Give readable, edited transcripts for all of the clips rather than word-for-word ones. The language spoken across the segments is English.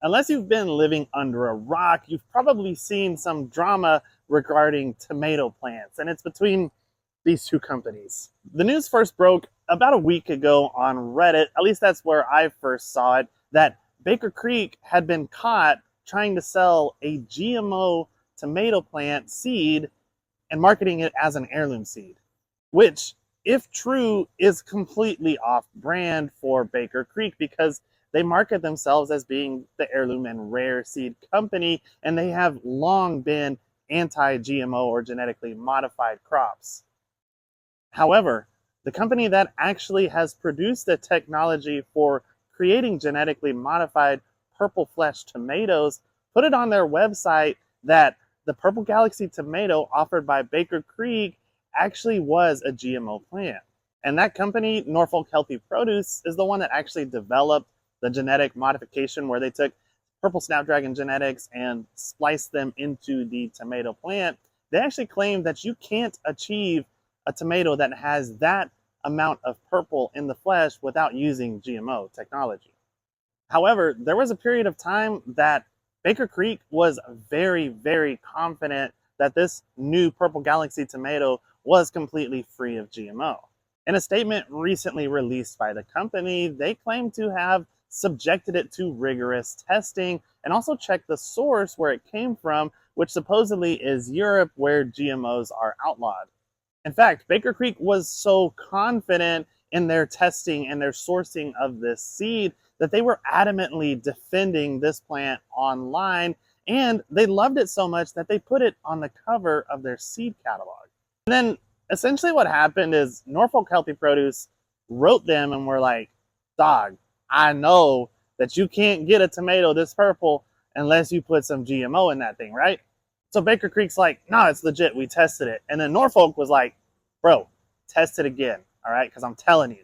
Unless you've been living under a rock, you've probably seen some drama regarding tomato plants, and it's between these two companies. The news first broke about a week ago on Reddit, at least that's where I first saw it, that Baker Creek had been caught trying to sell a GMO tomato plant seed and marketing it as an heirloom seed, which, if true, is completely off brand for Baker Creek because they market themselves as being the heirloom and rare seed company, and they have long been anti-GMO or genetically modified crops. However, the company that actually has produced the technology for creating genetically modified purple flesh tomatoes put it on their website that the Purple Galaxy tomato offered by Baker Creek actually was a GMO plant. And that company, Norfolk Healthy Produce, is the one that actually developed the genetic modification where they took purple snapdragon genetics and spliced them into the tomato plant. They actually claim that you can't achieve a tomato that has that amount of purple in the flesh without using GMO technology. However, there was a period of time that Baker Creek was very, very confident that this new Purple Galaxy tomato was completely free of GMO. In a statement recently released by the company, they claim to have subjected it to rigorous testing and also checked the source where it came from, which supposedly is Europe, where GMOs are outlawed. In fact, Baker Creek was so confident in their testing and their sourcing of this seed that they were adamantly defending this plant online, and they loved it so much that they put it on the cover of their seed catalog. And then essentially what happened is Norfolk Healthy Produce wrote them and were like, dog, I know that you can't get a tomato this purple unless you put some GMO in that thing, right? So Baker Creek's like, no, it's legit. We tested it. And then Norfolk was like, bro, test it again, all right? Because I'm telling you.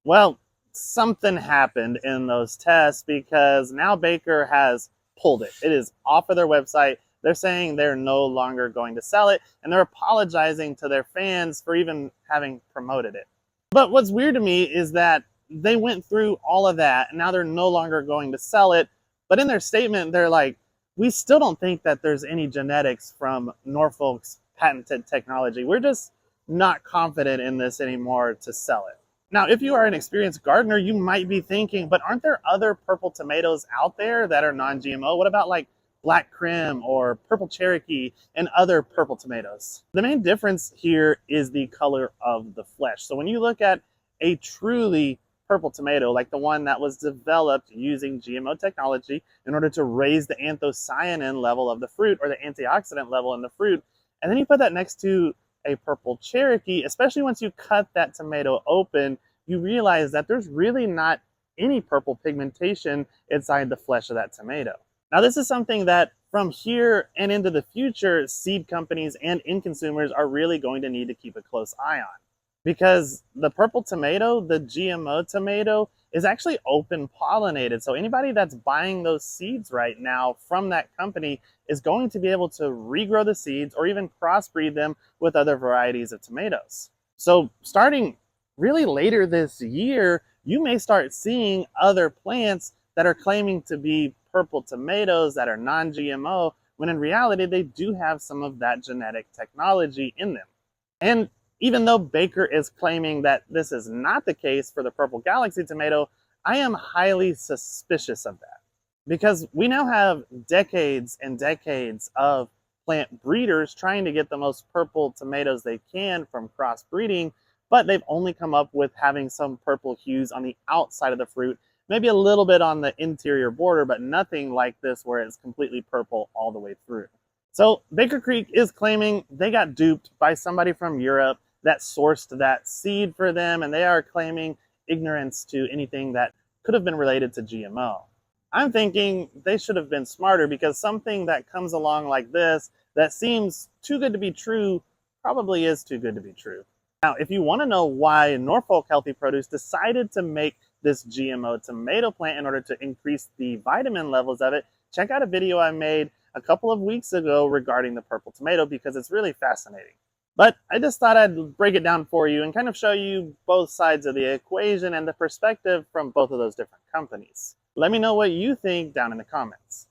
Well, something happened in those tests because now Baker has pulled it. It is off of their website. They're saying they're no longer going to sell it, and they're apologizing to their fans for even having promoted it. But what's weird to me is that they went through all of that, and now they're no longer going to sell it. But in their statement, they're like, we still don't think that there's any genetics from Norfolk's patented technology. We're just not confident in this anymore to sell it. Now, if you are an experienced gardener, you might be thinking, but aren't there other purple tomatoes out there that are non-GMO? What about like Black Krim or Purple Cherokee and other purple tomatoes? The main difference here is the color of the flesh. So when you look at a truly purple tomato, like the one that was developed using GMO technology in order to raise the anthocyanin level of the fruit or the antioxidant level in the fruit, and then you put that next to a purple Cherokee, especially once you cut that tomato open, you realize that there's really not any purple pigmentation inside the flesh of that tomato. Now, this is something that from here and into the future, seed companies and end consumers are really going to need to keep a close eye on. Because the purple tomato, the GMO tomato, is actually open pollinated. So anybody that's buying those seeds right now from that company is going to be able to regrow the seeds or even crossbreed them with other varieties of tomatoes. So starting really later this year, you may start seeing other plants that are claiming to be purple tomatoes that are non-GMO, when in reality, they do have some of that genetic technology in them. And even though Baker is claiming that this is not the case for the Purple Galaxy tomato, I am highly suspicious of that. Because we now have decades and decades of plant breeders trying to get the most purple tomatoes they can from crossbreeding, but they've only come up with having some purple hues on the outside of the fruit, maybe a little bit on the interior border, but nothing like this where it's completely purple all the way through. So Baker Creek is claiming they got duped by somebody from Europe that sourced that seed for them, and they are claiming ignorance to anything that could have been related to GMO. I'm thinking they should have been smarter, because something that comes along like this that seems too good to be true probably is too good to be true. Now, if you want to know why Norfolk Healthy Produce decided to make this GMO tomato plant in order to increase the vitamin levels of it, check out a video I made a couple of weeks ago regarding the purple tomato, because it's really fascinating. But I just thought I'd break it down for you and kind of show you both sides of the equation and the perspective from both of those different companies. Let me know what you think down in the comments.